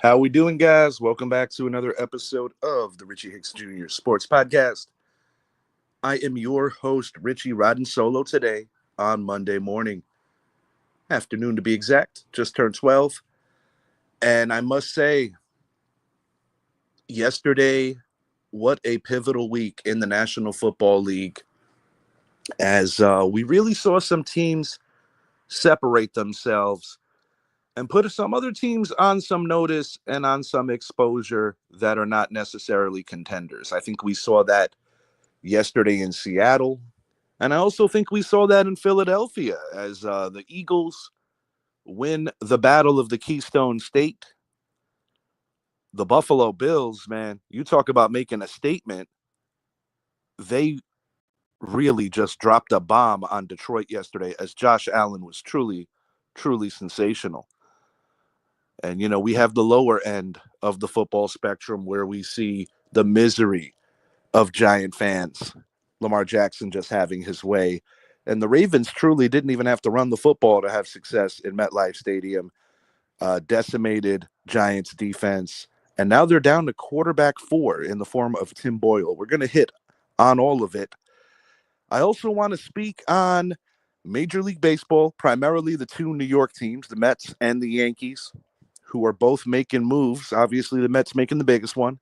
How we doing, guys? Welcome back to another episode of the Richie Hicks Jr. Sports Podcast. I am your host, Richie, riding solo today on Monday morning. Afternoon to be exact, just turned 12. And I must say, yesterday, what a pivotal week in the National Football League as we really saw some teams separate themselves and put some other teams on some notice and on some exposure that are not necessarily contenders. I think we saw that yesterday in Seattle. And I also think we saw that in Philadelphia as the Eagles win the battle of the Keystone State. The Buffalo Bills, man, you talk about making a statement. They really just dropped a bomb on Detroit yesterday as Josh Allen was truly, truly sensational. And, we have the lower end of the football spectrum where we see the misery of Giant fans. Lamar Jackson just having his way. And the Ravens truly didn't even have to run the football to have success in MetLife Stadium. Decimated Giants defense. And now they're down to quarterback 4 in the form of Tim Boyle. We're going to hit on all of it. I also want to speak on Major League Baseball, primarily the two New York teams, the Mets and the Yankees, who are both making moves. Obviously, the Mets making the biggest one,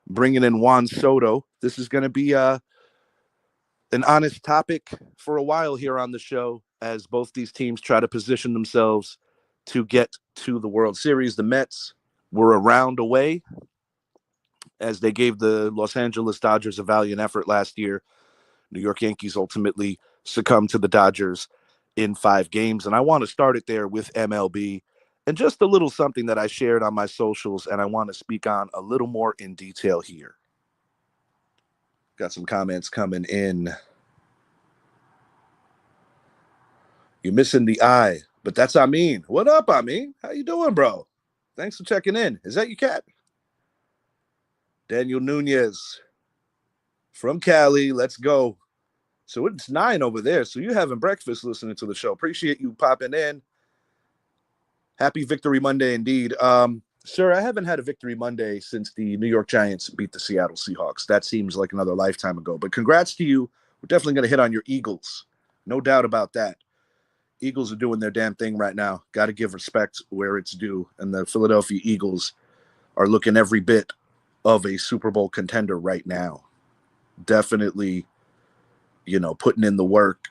bringing in Juan Soto. This is going to be an honest topic for a while here on the show as both these teams try to position themselves to get to the World Series. The Mets were a round away as they gave the Los Angeles Dodgers a valiant effort last year. New York Yankees ultimately succumbed to the Dodgers in 5 games. And I want to start it there with MLB and just a little something that I shared on my socials, and I want to speak on a little more in detail here. Got some comments coming in. You're missing the I, but that's Amin. What up, Amin? How you doing, bro? Thanks for checking in. Is that your cat? Daniel Nunez from Cali. Let's go. So it's 9 over there. So you're having breakfast listening to the show. Appreciate you popping in. Happy Victory Monday indeed. Sir, I haven't had a Victory Monday since the New York Giants beat the Seattle Seahawks. That seems like another lifetime ago. But congrats to you. We're definitely going to hit on your Eagles. No doubt about that. Eagles are doing their damn thing right now. Got to give respect where it's due. And the Philadelphia Eagles are looking every bit of a Super Bowl contender right now. Definitely, putting in the work.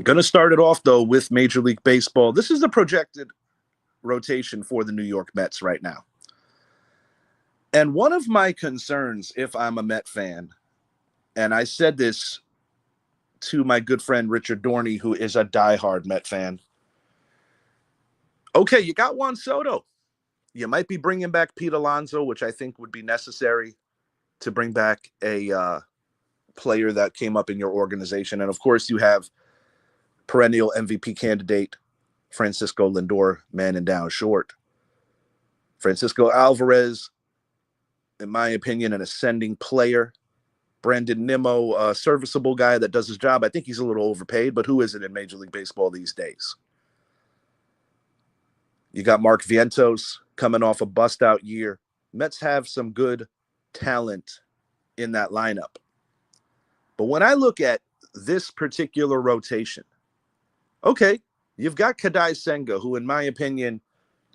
Going to start it off, though, with Major League Baseball. This is the projected rotation for the New York Mets right now. And one of my concerns, if I'm a Met fan, and I said this to my good friend Richard Dorney, who is a diehard Met fan. Okay, you got Juan Soto. You might be bringing back Pete Alonso, which I think would be necessary to bring back a player that came up in your organization. And, of course, you have perennial MVP candidate Francisco Lindor, man and down short. Francisco Alvarez, in my opinion, an ascending player. Brandon Nimmo, a serviceable guy that does his job. I think he's a little overpaid, but who is it in Major League Baseball these days? You got Mark Vientos coming off a bust-out year. Mets have some good talent in that lineup. But when I look at this particular rotation, okay, you've got Kadai Senga, who, in my opinion,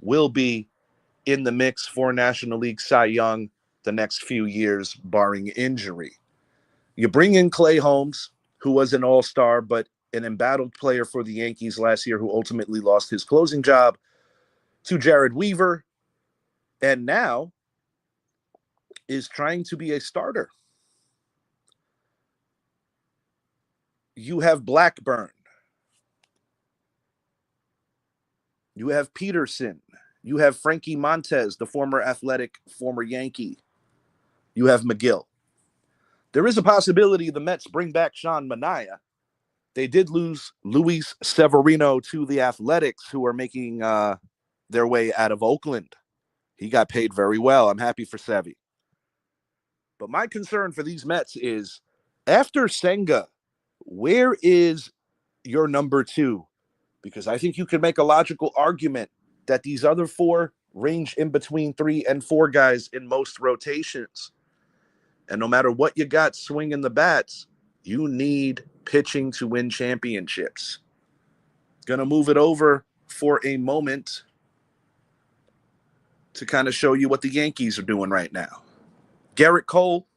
will be in the mix for National League Cy Young the next few years, barring injury. You bring in Clay Holmes, who was an all-star, but an embattled player for the Yankees last year, who ultimately lost his closing job to Jared Weaver, and now is trying to be a starter. You have Blackburn. You have Peterson. You have Frankie Montes, the former Athletic, former Yankee. You have McGill. There is a possibility the Mets bring back Sean Manaea. They did lose Luis Severino to the Athletics, who are making their way out of Oakland. He got paid very well. I'm happy for Sevy. But my concern for these Mets is, after Senga, where is your number 2? Because I think you can make a logical argument that these other 4 range in between 3 and 4 guys in most rotations. And no matter what you got swinging the bats, you need pitching to win championships. Gonna move it over for a moment to kind of show you what the Yankees are doing right now. Garrett Cole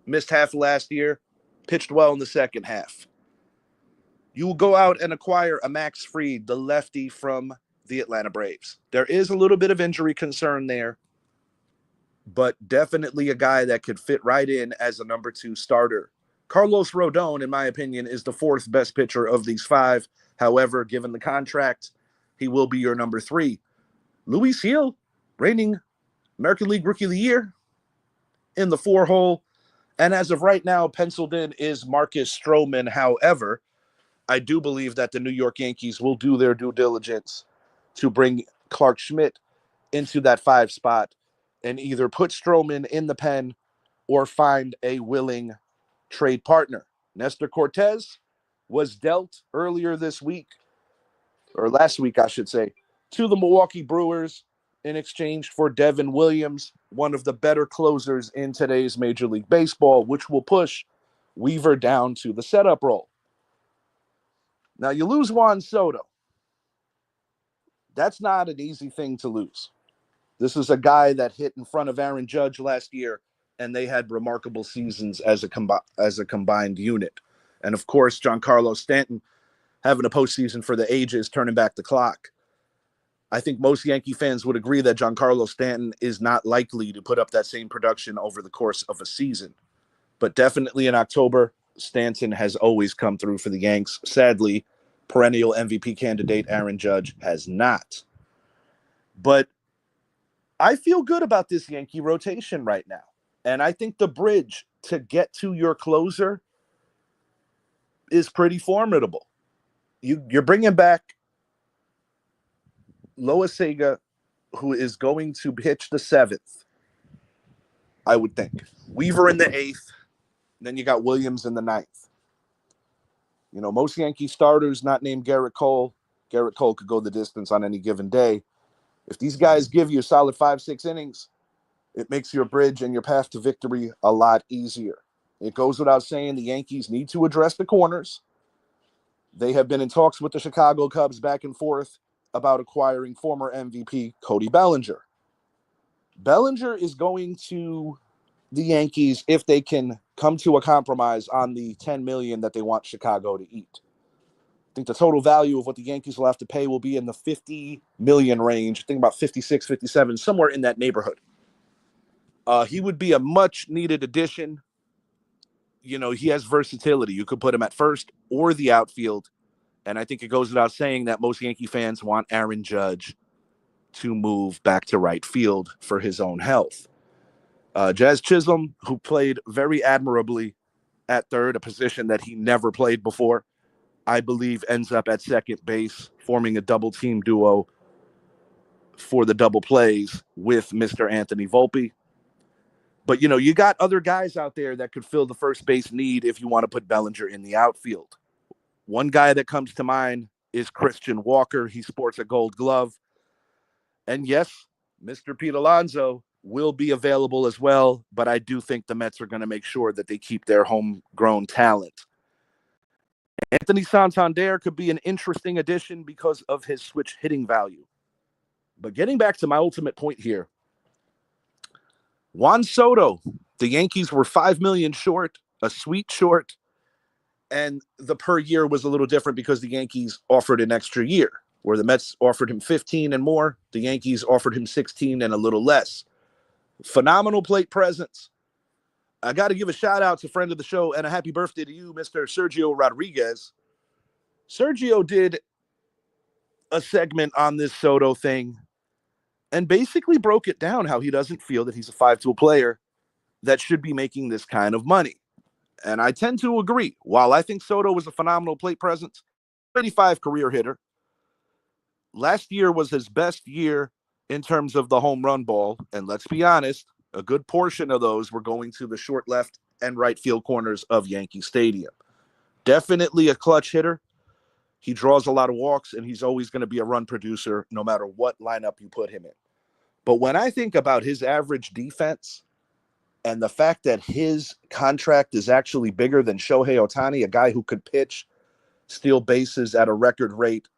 missed half last year, pitched well in the second half. You will go out and acquire a Max Fried, the lefty from the Atlanta Braves. There is a little bit of injury concern there, but definitely a guy that could fit right in as a number 2 starter. Carlos Rodon, in my opinion, is the 4th best pitcher of these 5. However, given the contract, he will be your number 3. Luis Gil, reigning American League Rookie of the Year, in the 4 hole. And as of right now, penciled in is Marcus Stroman. However, I do believe that the New York Yankees will do their due diligence to bring Clark Schmidt into that 5 spot and either put Stroman in the pen or find a willing trade partner. Nestor Cortez was dealt earlier this week, or last week, I should say, to the Milwaukee Brewers in exchange for Devin Williams, one of the better closers in today's Major League Baseball, which will push Weaver down to the setup role. Now, you lose Juan Soto. That's not an easy thing to lose. This is a guy that hit in front of Aaron Judge last year, and they had remarkable seasons as a combined unit. And, of course, Giancarlo Stanton having a postseason for the ages, turning back the clock. I think most Yankee fans would agree that Giancarlo Stanton is not likely to put up that same production over the course of a season. But definitely in October, Stanton has always come through for the Yanks. Sadly, perennial MVP candidate Aaron Judge has not. But I feel good about this Yankee rotation right now. And I think the bridge to get to your closer is pretty formidable. You're bringing back Loaizaga, who is going to pitch the 7th, I would think. Weaver in the 8th. Then you got Williams in the 9th. You know, most Yankee starters not named Garrett Cole. Garrett Cole could go the distance on any given day. If these guys give you a solid 5-6 innings, it makes your bridge and your path to victory a lot easier. It goes without saying the Yankees need to address the corners. They have been in talks with the Chicago Cubs back and forth about acquiring former MVP Cody Bellinger. Bellinger is going to the Yankees if they can come to a compromise on the $10 million that they want Chicago to eat. I think the total value of what the Yankees will have to pay will be in the $50 million range. I think about 56, 57, somewhere in that neighborhood. He would be a much needed addition. You know, he has versatility. You could put him at first or the outfield. And I think it goes without saying that most Yankee fans want Aaron Judge to move back to right field for his own health. Jazz Chisholm, who played very admirably at third, a position that he never played before, I believe ends up at second base, forming a double team duo for the double plays with Mr. Anthony Volpe. But, you know, you got other guys out there that could fill the first base need if you want to put Bellinger in the outfield. One guy that comes to mind is Christian Walker. He sports a gold glove. And yes, Mr. Pete Alonso will be available as well, but I do think the Mets are going to make sure that they keep their homegrown talent. Anthony Santander could be an interesting addition because of his switch hitting value. But getting back to my ultimate point here, Juan Soto, the Yankees were $5 million short, a sweet short, and the per year was a little different because the Yankees offered an extra year, where the Mets offered him 15 and more. The Yankees offered him 16 and a little less. Phenomenal plate presence. I got to give a shout out to friend of the show and a happy birthday to you, Mr. Sergio Rodriguez. Sergio did a segment on this Soto thing and basically broke it down how he doesn't feel that he's a 5-tool player that should be making this kind of money. And I tend to agree. While I think Soto was a phenomenal plate presence, 35 career hitter. Last year was his best year in terms of the home run ball. And let's be honest, a good portion of those were going to the short left and right field corners of Yankee Stadium. Definitely a clutch hitter. He draws a lot of walks, and he's always going to be a run producer no matter what lineup you put him in. But when I think about his average defense and the fact that his contract is actually bigger than Shohei Ohtani, a guy who could pitch, steal bases at a record rate,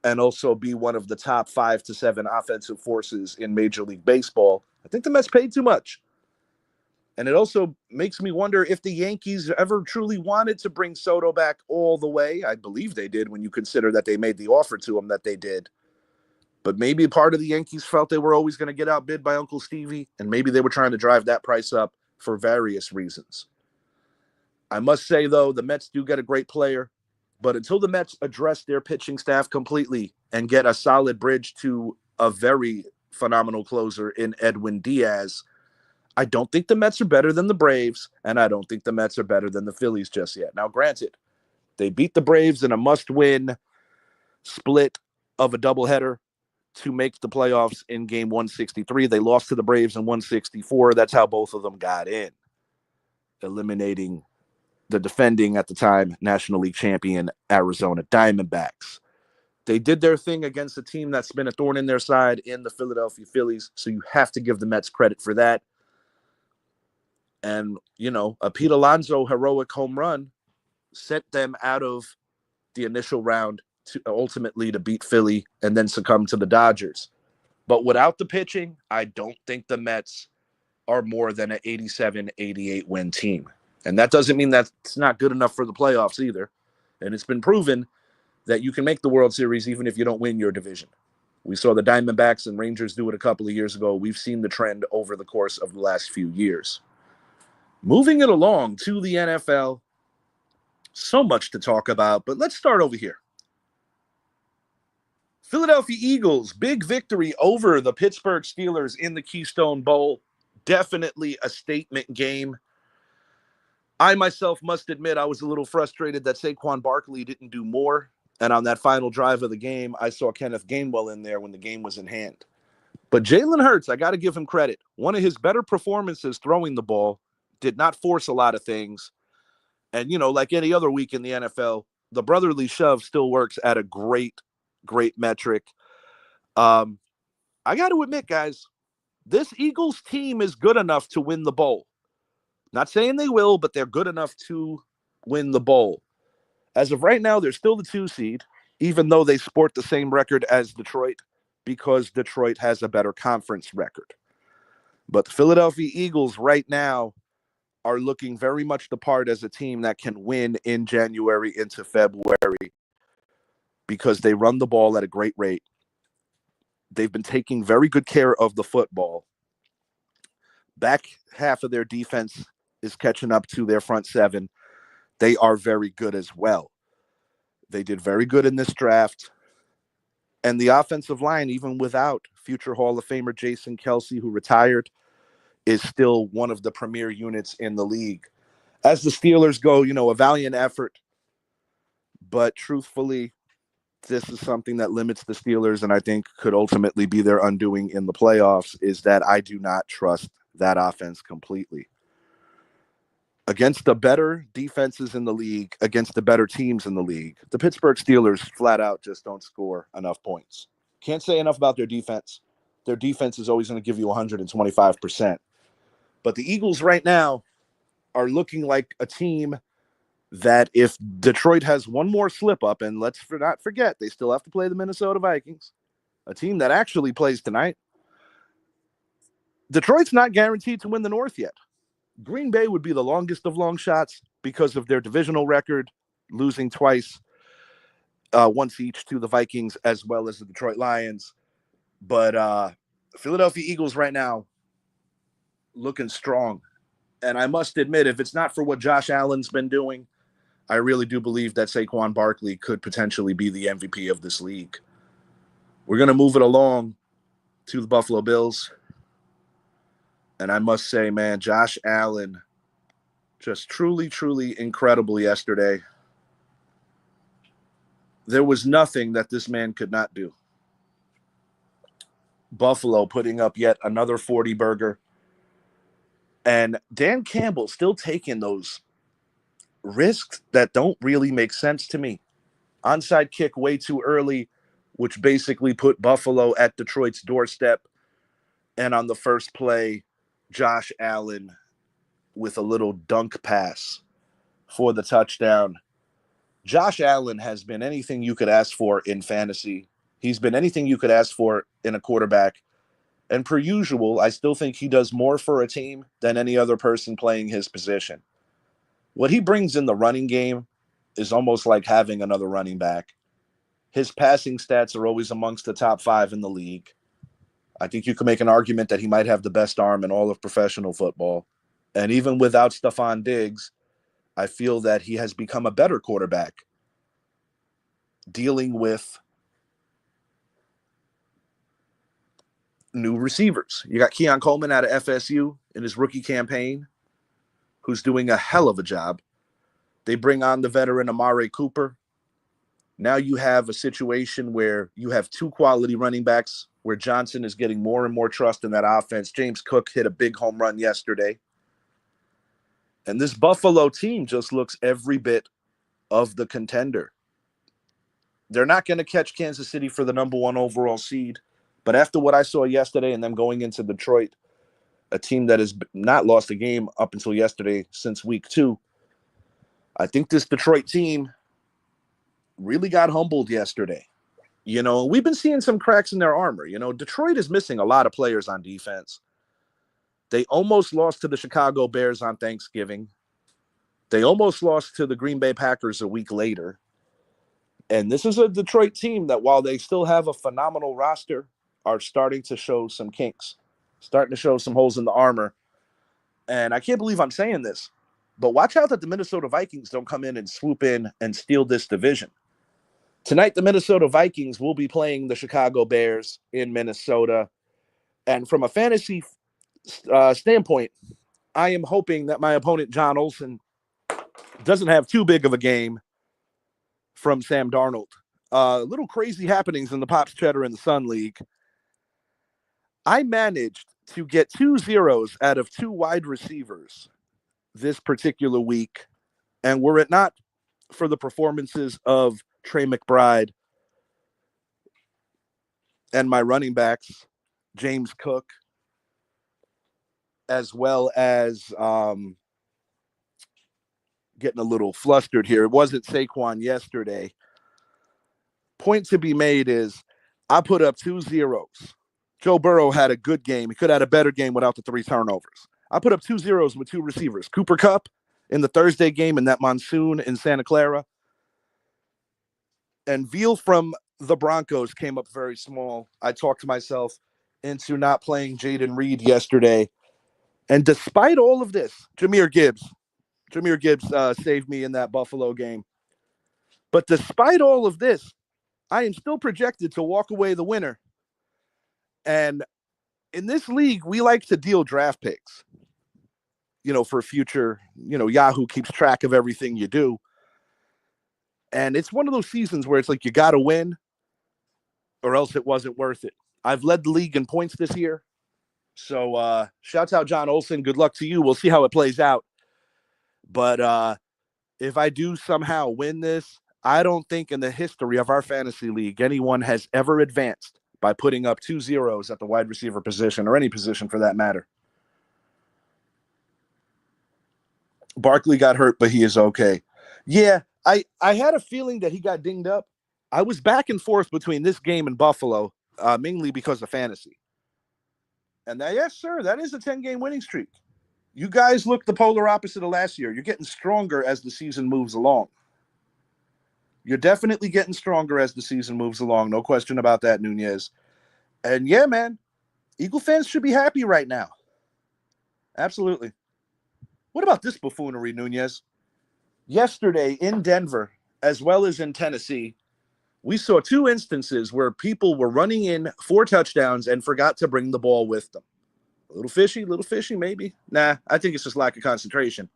and also be one of the top 5 to 7 offensive forces in Major League Baseball, I think the Mets paid too much. And it also makes me wonder if the Yankees ever truly wanted to bring Soto back all the way. I believe they did when you consider that they made the offer to him that they did. But maybe part of the Yankees felt they were always going to get outbid by Uncle Stevie, and maybe they were trying to drive that price up for various reasons. I must say, though, the Mets do get a great player, but until the Mets address their pitching staff completely and get a solid bridge to a very phenomenal closer in Edwin Diaz, I don't think the Mets are better than the Braves, and I don't think the Mets are better than the Phillies just yet. Now, granted, they beat the Braves in a must-win split of a doubleheader to make the playoffs in game 163. They lost to the Braves in 164. That's how both of them got in, eliminating the defending at the time National League champion Arizona Diamondbacks. They did their thing against a team that's been a thorn in their side in the Philadelphia Phillies, so you have to give the Mets credit for that. And, a Pete Alonso heroic home run sent them out of the initial round to ultimately to beat Philly and then succumb to the Dodgers. But without the pitching, I don't think the Mets are more than an 87, 88 win team. And that doesn't mean that's not good enough for the playoffs either. And it's been proven that you can make the World Series even if you don't win your division. We saw the Diamondbacks and Rangers do it a couple of years ago. We've seen the trend over the course of the last few years. Moving it along to the NFL, so much to talk about, but let's start over here. Philadelphia Eagles, big victory over the Pittsburgh Steelers in the Keystone Bowl. Definitely a statement game. I myself must admit I was a little frustrated that Saquon Barkley didn't do more. And on that final drive of the game, I saw Kenneth Gainwell in there when the game was in hand. But Jalen Hurts, I got to give him credit. One of his better performances throwing the ball, did not force a lot of things. And, like any other week in the NFL, the brotherly shove still works at a great, great metric. I got to admit, guys, this Eagles team is good enough to win the bowl. Not saying they will, but they're good enough to win the bowl. As of right now, they're still the 2 seed, even though they sport the same record as Detroit, because Detroit has a better conference record. But the Philadelphia Eagles right now are looking very much the part as a team that can win in January into February because they run the ball at a great rate. They've been taking very good care of the football. Back half of their defense is catching up to their front seven. They are very good as well. They did very good in this draft. And the offensive line, even without future Hall of Famer Jason Kelce, who retired, is still one of the premier units in the league. As the Steelers go, a valiant effort. But truthfully, this is something that limits the Steelers and I think could ultimately be their undoing in the playoffs, is that I do not trust that offense completely. Against the better defenses in the league, against the better teams in the league, the Pittsburgh Steelers flat out just don't score enough points. Can't say enough about their defense. Their defense is always going to give you 125%. But the Eagles right now are looking like a team that if Detroit has one more slip up, and let's not forget, they still have to play the Minnesota Vikings, a team that actually plays tonight. Detroit's not guaranteed to win the North yet. Green Bay would be the longest of long shots because of their divisional record, losing twice, once each to the Vikings as well as the Detroit Lions. But Philadelphia Eagles right now looking strong. And I must admit, if it's not for what Josh Allen's been doing, I really do believe that Saquon Barkley could potentially be the MVP of this league. We're going to move it along to the Buffalo Bills. And I must say, man, Josh Allen, just truly, truly incredible yesterday. There was nothing that this man could not do. Buffalo putting up yet another 40-burger. And Dan Campbell still taking those risks that don't really make sense to me. Onside kick way too early, which basically put Buffalo at Detroit's doorstep. And on the first play, Josh Allen with a little dunk pass for the touchdown. Josh Allen has been anything you could ask for in fantasy. He's been anything you could ask for in a quarterback. And per usual, I still think he does more for a team than any other person playing his position. What he brings in the running game is almost like having another running back. His passing stats are always amongst the top 5 in the league. I think you can make an argument that he might have the best arm in all of professional football. And even without Stephon Diggs, I feel that he has become a better quarterback dealing with new receivers. You got Keon Coleman out of FSU in his rookie campaign, who's doing a hell of a job. They bring on the veteran Amari Cooper. Now you have a situation where you have 2 quality running backs, where Johnson is getting more and more trust in that offense. James Cook hit a big home run yesterday. And this Buffalo team just looks every bit of the contender. They're not going to catch Kansas City for the number 1 overall seed. But after what I saw yesterday and them going into Detroit, a team that has not lost a game up until yesterday since week 2, I think this Detroit team really got humbled yesterday. You know, we've been seeing some cracks in their armor. You know, Detroit is missing a lot of players on defense. They almost lost to the Chicago Bears on Thanksgiving. They almost lost to the Green Bay Packers a week later. And this is a Detroit team that, while they still have a phenomenal roster, are starting to show some kinks, starting to show some holes in the armor. And I can't believe I'm saying this, but watch out that the Minnesota Vikings don't come in and swoop in and steal this division. Tonight, the Minnesota Vikings will be playing the Chicago Bears in Minnesota. And from a fantasy standpoint, I am hoping that my opponent, John Olsen, doesn't have too big of a game from Sam Darnold. Little crazy happenings in the Pops, Cheddar, and the Sun League. I managed to get 2 zeros out of 2 wide receivers this particular week. And were it not for the performances of Trey McBride and my running backs, James Cook, as well as getting a little flustered here. It wasn't Saquon yesterday. Point to be made is I put up 2 zeros. Joe Burrow had a good game. He could have had a better game without the 3 turnovers. I put up 2 zeros with 2 receivers. Cooper Kupp in the Thursday game in that monsoon in Santa Clara. And Veal from the Broncos came up very small. I talked myself into not playing Jaden Reed yesterday. And despite all of this, Jahmyr Gibbs saved me in that Buffalo game. But despite all of this, I am still projected to walk away the winner. And in this league, we like to deal draft picks, you know, for future, you know, Yahoo keeps track of everything you do. And it's one of those seasons where it's like you got to win or else it wasn't worth it. I've led the league in points this year. So shouts out John Olsen. Good luck to you. We'll see how it plays out. But if I do somehow win this, I don't think in the history of our fantasy league anyone has ever advanced by putting up 2 zeros at the wide receiver position, or any position for that matter. Barkley got hurt, but he is okay. Yeah, I had a feeling that he got dinged up. I was back and forth between this game and Buffalo, mainly because of fantasy. And that, yes, sir, that is a 10-game winning streak. You guys look the polar opposite of last year. You're getting stronger as the season moves along. You're definitely getting stronger as the season moves along. No question about that, Nunez. And yeah, man, Eagle fans should be happy right now. Absolutely. What about this buffoonery, Nunez? Yesterday in Denver, as well as in Tennessee, we saw 2 instances where people were running in 4 touchdowns and forgot to bring the ball with them. A little fishy, maybe. Nah, I think it's just lack of concentration.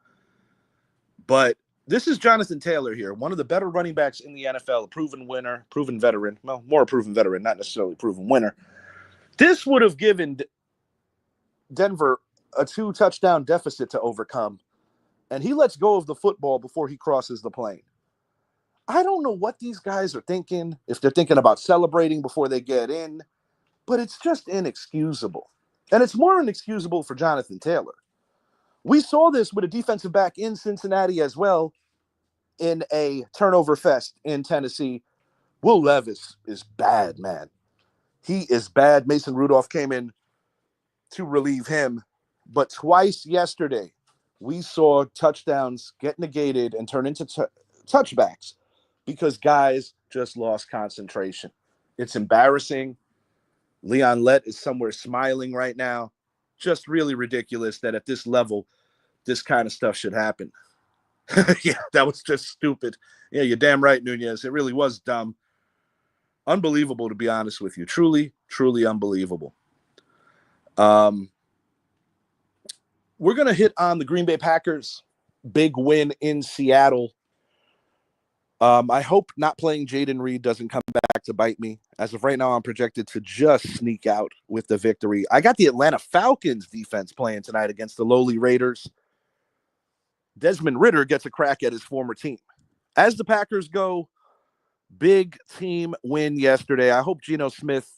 But this is Jonathan Taylor here, one of the better running backs in the NFL, a proven winner, proven veteran. Well, more a proven veteran, not necessarily proven winner. This would have given Denver a 2-touchdown deficit to overcome, and he lets go of the football before he crosses the plane. I don't know what these guys are thinking, if they're thinking about celebrating before they get in, but it's just inexcusable. And it's more inexcusable for Jonathan Taylor. We saw this with a defensive back in Cincinnati as well in a turnover fest in Tennessee. Will Levis is bad, man. He is bad. Mason Rudolph came in to relieve him. But twice yesterday, we saw touchdowns get negated and turn into touchbacks because guys just lost concentration. It's embarrassing. Leon Lett is somewhere smiling right now. Just really ridiculous that at this level, this kind of stuff should happen. Yeah, that was just stupid. Yeah, you're damn right, Nunez. It really was dumb. Unbelievable, to be honest with you. Truly, truly unbelievable. We're going to hit on the Green Bay Packers. Big win in Seattle. I hope not playing Jaden Reed doesn't come back to bite me. As of right now, I'm projected to just sneak out with the victory. I got the Atlanta Falcons defense playing tonight against the lowly Raiders. Desmond Ridder gets a crack at his former team. As the Packers go, big team win yesterday. I hope Geno Smith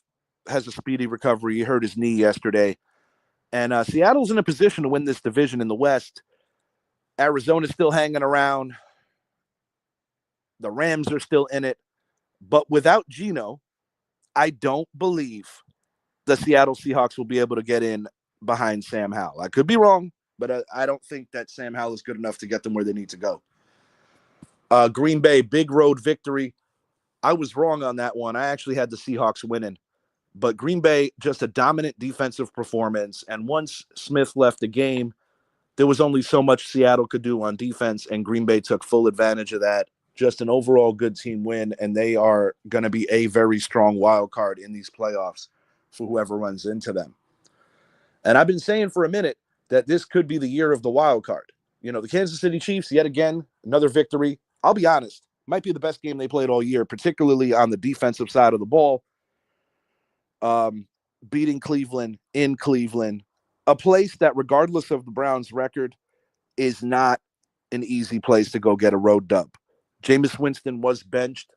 has a speedy recovery. He hurt his knee yesterday. And Seattle's in a position to win this division in the West. Arizona's still hanging around. The Rams are still in it. But without Geno, I don't believe the Seattle Seahawks will be able to get in behind Sam Howell. I could be wrong, but I don't think that Sam Howell is good enough to get them where they need to go. Green Bay, big road victory. I was wrong on that one. I actually had the Seahawks winning. But Green Bay, just a dominant defensive performance. And once Smith left the game, there was only so much Seattle could do on defense, and Green Bay took full advantage of that. Just an overall good team win, and they are going to be a very strong wild card in these playoffs for whoever runs into them. And I've been saying for a minute that this could be the year of the wild card. You know, the Kansas City Chiefs, yet again, another victory. I'll be honest, might be the best game they played all year, particularly on the defensive side of the ball. Beating Cleveland in Cleveland, a place that, regardless of the Browns' record, is not an easy place to go get a road dub. Jameis Winston was benched,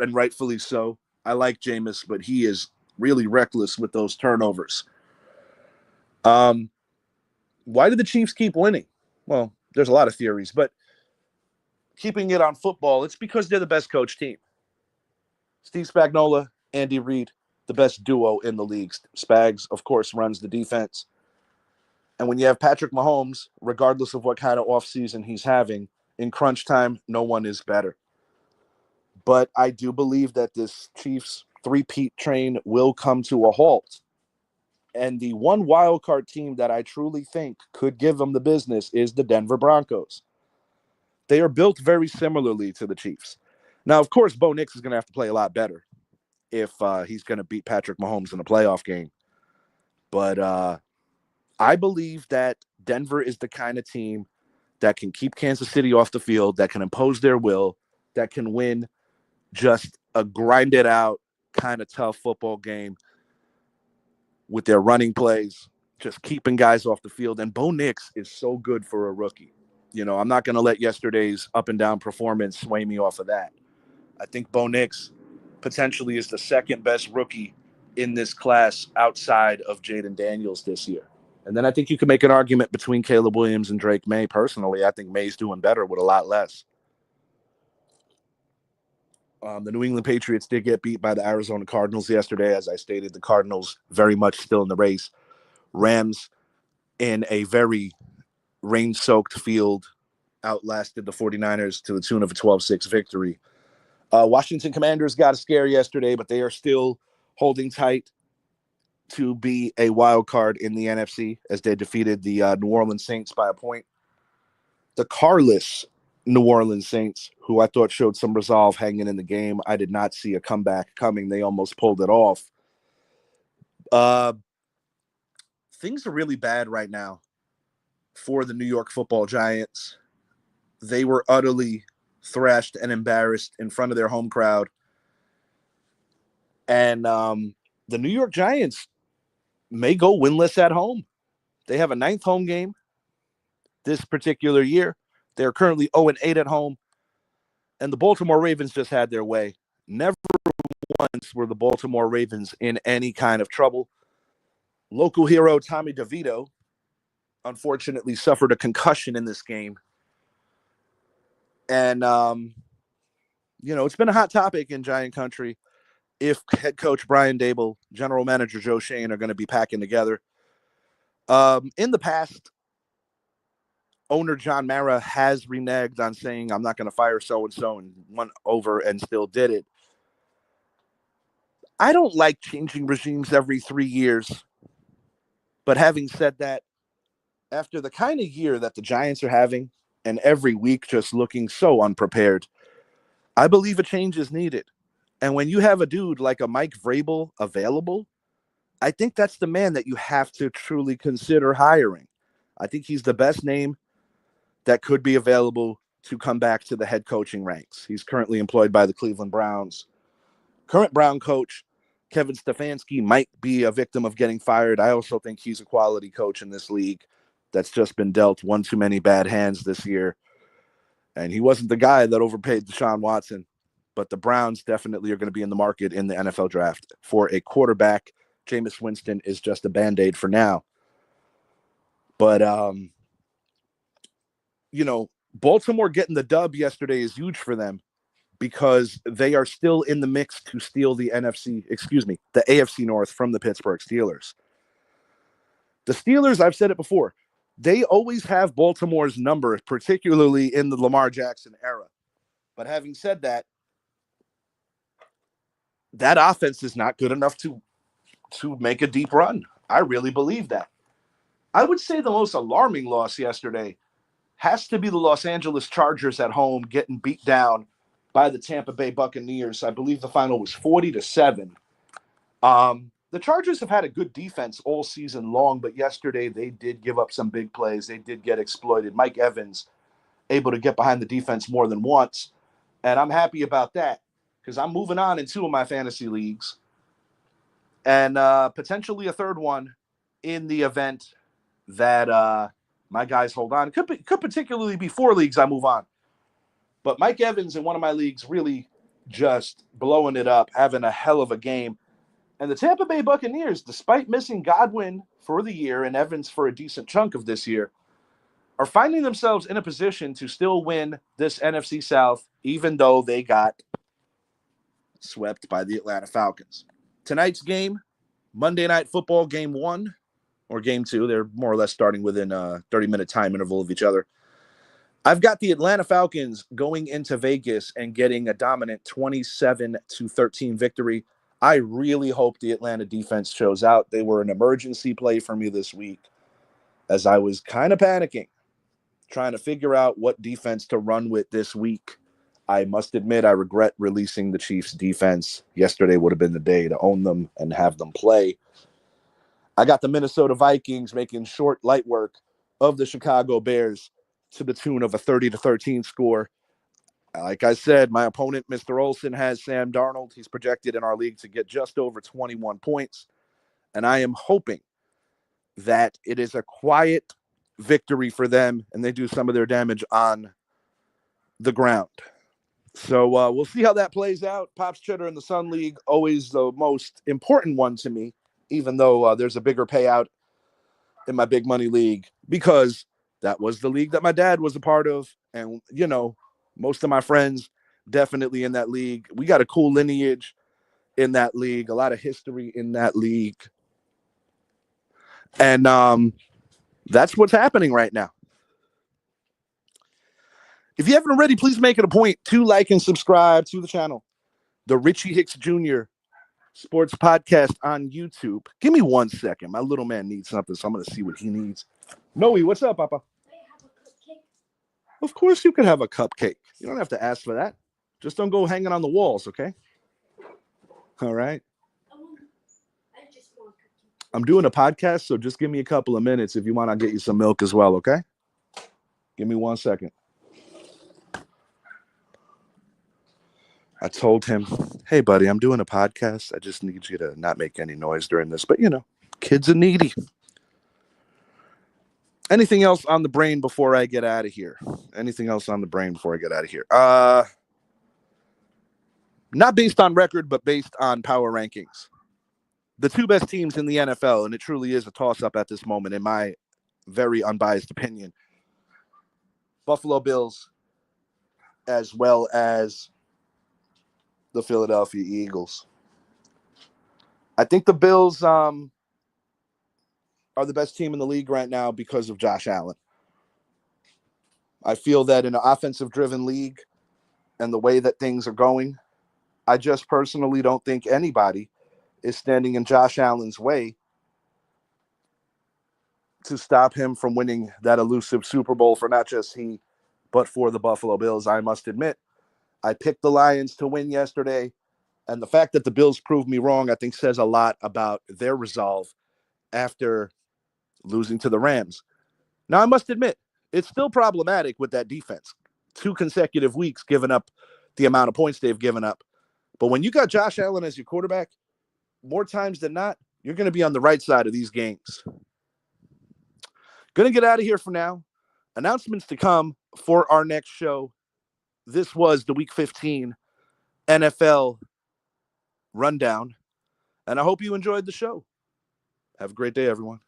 and rightfully so. I like Jameis, but he is really reckless with those turnovers. Why do the Chiefs keep winning? Well, there's a lot of theories, but keeping it on football, it's because they're the best coach team. Steve Spagnuolo, Andy Reid, the best duo in the league. Spags, of course, runs the defense. And when you have Patrick Mahomes, regardless of what kind of offseason he's having, in crunch time, no one is better. But I do believe that this Chiefs three-peat train will come to a halt. And the one wild card team that I truly think could give them the business is the Denver Broncos. They are built very similarly to the Chiefs. Now, of course, Bo Nix is going to have to play a lot better if he's going to beat Patrick Mahomes in a playoff game. But I believe that Denver is the kind of team that can keep Kansas City off the field, that can impose their will, that can win just a grinded out kind of tough football game with their running plays, just keeping guys off the field. And Bo Nix is so good for a rookie. You know, I'm not going to let yesterday's up and down performance sway me off of that. I think Bo Nix potentially is the second best rookie in this class outside of Jaden Daniels this year. And then I think you can make an argument between Caleb Williams and Drake May. Personally, I think May's doing better with a lot less. The New England Patriots did get beat by the Arizona Cardinals yesterday. As I stated, the Cardinals very much still in the race. Rams, in a very rain-soaked field, outlasted the 49ers to the tune of a 12-6 victory. Washington Commanders got a scare yesterday, but they are still holding tight to be a wild card in the NFC as they defeated the New Orleans Saints by a point. The carless New Orleans Saints, who I thought showed some resolve hanging in the game. I did not see a comeback coming. They almost pulled it off. Things are really bad right now for the New York Football Giants. They were utterly thrashed and embarrassed in front of their home crowd. And the New York Giants may go winless at home. They have a 9th home game this particular year. They're currently 0-8 at home. And the Baltimore Ravens just had their way. Never once were the Baltimore Ravens in any kind of trouble. Local hero Tommy DeVito unfortunately suffered a concussion in this game. And, it's been a hot topic in Giant Country if head coach Brian Dable, general manager Joe Shane are going to be packing together. In the past, owner John Mara has reneged on saying, I'm not going to fire so-and-so, and went over and still did it. I don't like changing regimes every 3 years. But having said that, after the kind of year that the Giants are having, and every week just looking so unprepared, I believe a change is needed. And when you have a dude like a Mike Vrabel available, I think that's the man that you have to truly consider hiring. I think he's the best name that could be available to come back to the head coaching ranks. He's currently employed by the Cleveland Browns. Current Brown coach Kevin Stefanski might be a victim of getting fired. I also think he's a quality coach in this league that's just been dealt one too many bad hands this year. And he wasn't the guy that overpaid Deshaun Watson. But the Browns definitely are going to be in the market in the NFL draft for a quarterback. Jameis Winston is just a Band-Aid for now. But, Baltimore getting the dub yesterday is huge for them because they are still in the mix to steal the AFC North from the Pittsburgh Steelers. The Steelers, I've said it before, they always have Baltimore's number, particularly in the Lamar Jackson era. But having said that, that offense is not good enough to make a deep run. I really believe that. I would say the most alarming loss yesterday has to be the Los Angeles Chargers at home getting beat down by the Tampa Bay Buccaneers. I believe the final was 40-7. The Chargers have had a good defense all season long, but yesterday they did give up some big plays. They did get exploited. Mike Evans able to get behind the defense more than once, and I'm happy about that because I'm moving on in 2 of my fantasy leagues and potentially a third one in the event that my guys hold on. It could particularly be 4 leagues I move on. But Mike Evans in one of my leagues really just blowing it up, having a hell of a game. And the Tampa Bay Buccaneers, despite missing Godwin for the year and Evans for a decent chunk of this year, are finding themselves in a position to still win this NFC South, even though they got swept by the Atlanta Falcons. Tonight's game, Monday Night Football, Game 1 or Game 2. They're more or less starting within a 30-minute time interval of each other. I've got the Atlanta Falcons going into Vegas and getting a dominant 27-13 victory. I really hope the Atlanta defense shows out. They were an emergency play for me this week as I was kind of panicking, trying to figure out what defense to run with this week. I must admit, I regret releasing the Chiefs defense. Yesterday would have been the day to own them and have them play. I got the Minnesota Vikings making short, light work of the Chicago Bears to the tune of a 30-13 score. Like I said, my opponent, Mr. Olsen, has Sam Darnold. He's projected in our league to get just over 21 points. And I am hoping that it is a quiet victory for them and they do some of their damage on the ground. So we'll see how that plays out. Pops Cheddar in the Sun League, always the most important one to me, even though there's a bigger payout in my big money league because that was the league that my dad was a part of. And, most of my friends definitely in that league. We got a cool lineage in that league, a lot of history in that league. And that's what's happening right now. If you haven't already, please make it a point to like and subscribe to the channel. The Richie Hicks Jr. Sports Podcast on YouTube. Give me 1 second. My little man needs something, so I'm going to see what he needs. Noe, what's up, Papa? Of course you could have a cupcake. You don't have to ask for that. Just don't go hanging on the walls, okay? All right? I'm doing a podcast, so just give me a couple of minutes if you want. I'll get you some milk as well, okay? Give me 1 second. I told him, hey, buddy, I'm doing a podcast. I just need you to not make any noise during this. But, kids are needy. Anything else on the brain before I get out of here? Not based on record, but based on power rankings. the two best teams in the NFL, and it truly is a toss-up at this moment, in my very unbiased opinion, Buffalo Bills as well as the Philadelphia Eagles. I think the Bills are the best team in the league right now because of Josh Allen. I feel that in an offensive-driven league and the way that things are going, I just personally don't think anybody is standing in Josh Allen's way to stop him from winning that elusive Super Bowl for not just he, but for the Buffalo Bills. I must admit, I picked the Lions to win yesterday, and the fact that the Bills proved me wrong, I think, says a lot about their resolve after losing to the Rams. Now, I must admit, it's still problematic with that defense. 2 consecutive weeks giving up the amount of points they've given up. But when you got Josh Allen as your quarterback, more times than not, you're going to be on the right side of these games. Going to get out of here for now. Announcements to come for our next show. This was the Week 15 NFL rundown, and I hope you enjoyed the show. Have a great day, everyone.